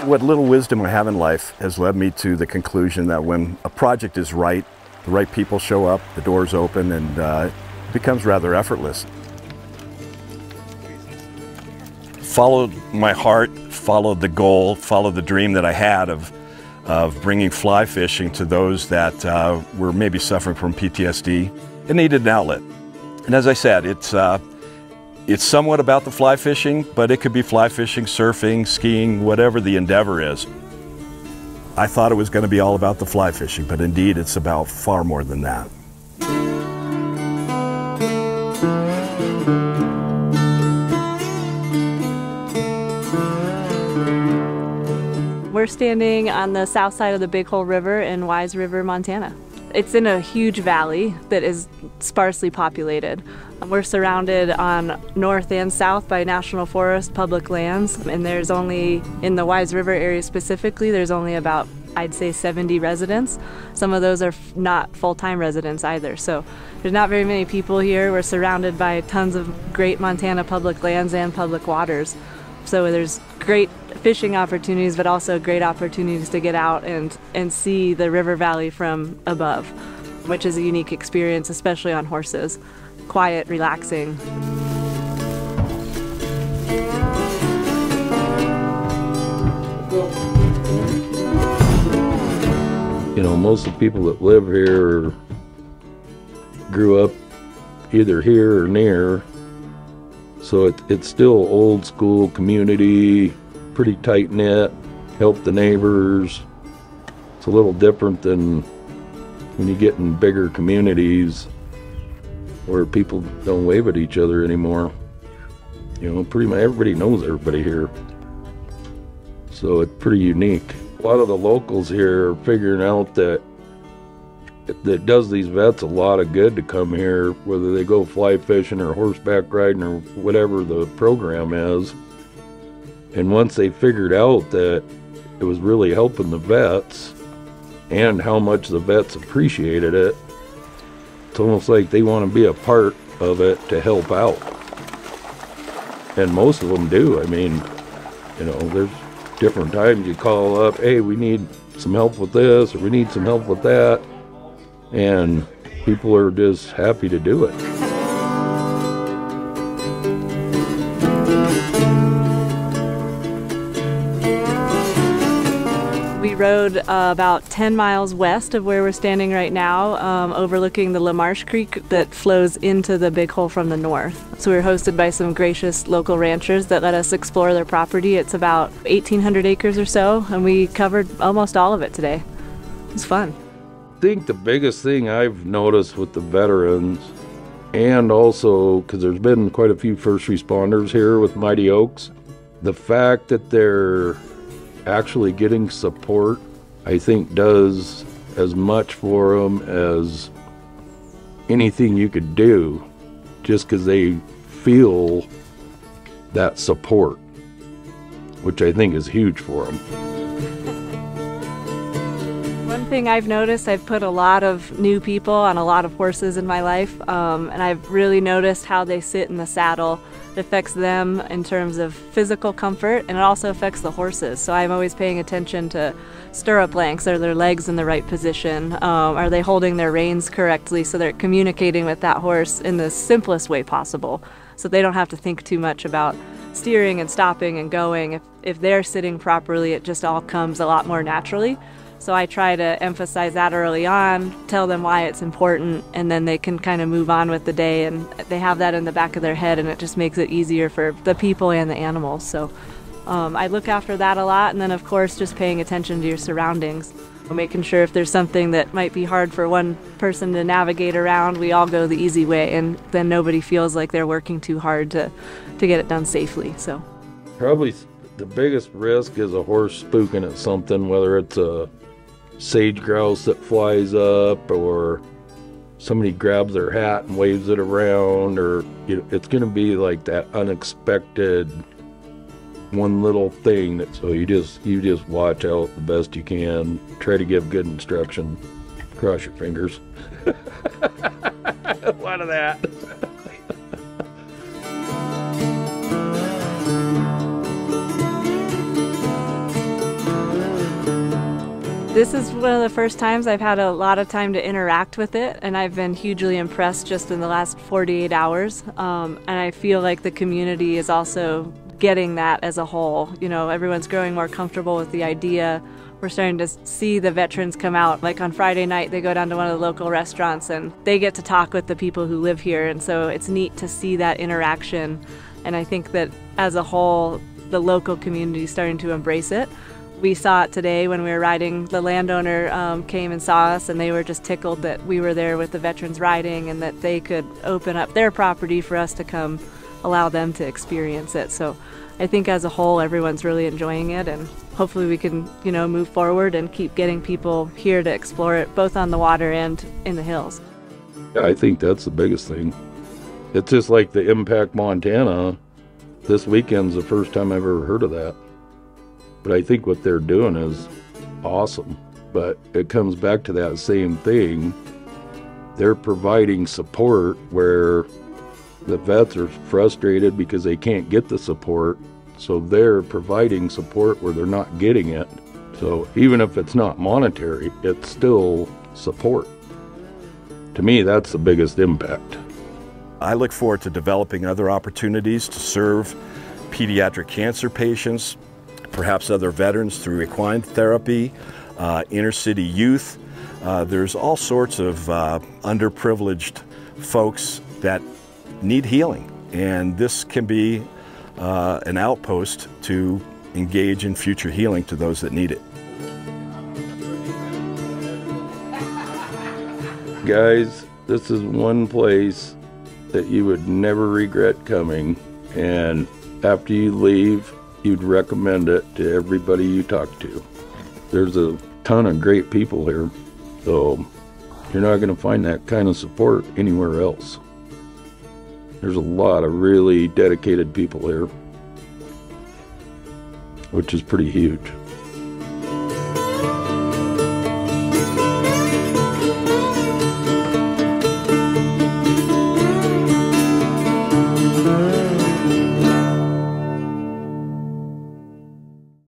What little wisdom I have in life has led me to the conclusion that when a project is right, the right people show up, the doors open, and it becomes rather effortless. Followed my heart, followed the goal, followed the dream that I had of bringing fly fishing to those that were maybe suffering from PTSD and needed an outlet. And as I said, it's somewhat about the fly fishing, but it could be fly fishing, surfing, skiing, whatever the endeavor is. I thought it was going to be all about the fly fishing, but indeed it's about far more than that. We're standing on the south side of the Big Hole River in Wise River, Montana. It's in a huge valley that is sparsely populated. We're surrounded on north and south by national forest, public lands, and there's only, in the Wise River area specifically, there's only about, I'd say, 70 residents. Some of those are not full-time residents either, so there's not very many people here. We're surrounded by tons of great Montana public lands and public waters. So there's great fishing opportunities, but also great opportunities to get out and see the river valley from above, which is a unique experience, especially on horses. Quiet, relaxing. You know, most of the people that live here grew up either here or near. So it's still old school community, pretty tight knit, help the neighbors. It's a little different than when you get in bigger communities where people don't wave at each other anymore. You know, pretty much everybody knows everybody here. So it's pretty unique. A lot of the locals here are figuring out that it does these vets a lot of good to come here, whether they go fly fishing or horseback riding or whatever the program is. And once they figured out that it was really helping the vets and how much the vets appreciated it, it's almost like they want to be a part of it to help out. And most of them do. I mean, you know, there's different times you call up, hey, we need some help with this, or we need some help with that. And people are just happy to do it. We rode about 10 miles west of where we're standing right now, overlooking the LaMarche Creek that flows into the Big Hole from the north. So we were hosted by some gracious local ranchers that let us explore their property. It's about 1,800 acres or so, and we covered almost all of it today. It was fun. I think the biggest thing I've noticed with the veterans, and also because there's been quite a few first responders here with Mighty Oaks, the fact that they're actually getting support, I think does as much for them as anything you could do, just because they feel that support, which I think is huge for them. One thing I've noticed, I've put a lot of new people on a lot of horses in my life, and I've really noticed how they sit in the saddle. It affects them in terms of physical comfort, and it also affects the horses. So I'm always paying attention to stirrup lengths. Are their legs in the right position? Are they holding their reins correctly so they're communicating with that horse in the simplest way possible, so they don't have to think too much about steering and stopping and going. If they're sitting properly, it just all comes a lot more naturally. So I try to emphasize that early on, tell them why it's important, and then they can kind of move on with the day, and they have that in the back of their head, and it just makes it easier for the people and the animals. So I look after that a lot, and then of course just paying attention to your surroundings, making sure if there's something that might be hard for one person to navigate around, we all go the easy way, and then nobody feels like they're working too hard to get it done safely. So probably the biggest risk is a horse spooking at something, whether it's a sage grouse that flies up, or somebody grabs their hat and waves it around, or it's going to be like that unexpected one little thing. So you just watch out the best you can, try to give good instruction, cross your fingers. A lot of that. This is one of the first times I've had a lot of time to interact with it, and I've been hugely impressed just in the last 48 hours. And I feel like the community is also getting that as a whole. You know, everyone's growing more comfortable with the idea. We're starting to see the veterans come out. Like on Friday night, they go down to one of the local restaurants and they get to talk with the people who live here. And so it's neat to see that interaction. And I think that as a whole, the local community is starting to embrace it. We saw it today when we were riding. The landowner came and saw us, and they were just tickled that we were there with the veterans riding and that they could open up their property for us to come allow them to experience it. So I think as a whole, everyone's really enjoying it, and hopefully we can, you know, move forward and keep getting people here to explore it, both on the water and in the hills. Yeah, I think that's the biggest thing. It's just like the Impact Montana. This weekend's the first time I've ever heard of that. But I think what they're doing is awesome. But it comes back to that same thing. They're providing support where the vets are frustrated because they can't get the support. So they're providing support where they're not getting it. So even if it's not monetary, it's still support. To me, that's the biggest impact. I look forward to developing other opportunities to serve pediatric cancer patients, perhaps other veterans through equine therapy, inner city youth. There's all sorts of underprivileged folks that need healing, and this can be an outpost to engage in future healing to those that need it. Guys, this is one place that you would never regret coming, and after you leave, you'd recommend it to everybody you talk to. There's a ton of great people here, so you're not going to find that kind of support anywhere else. There's a lot of really dedicated people here, which is pretty huge.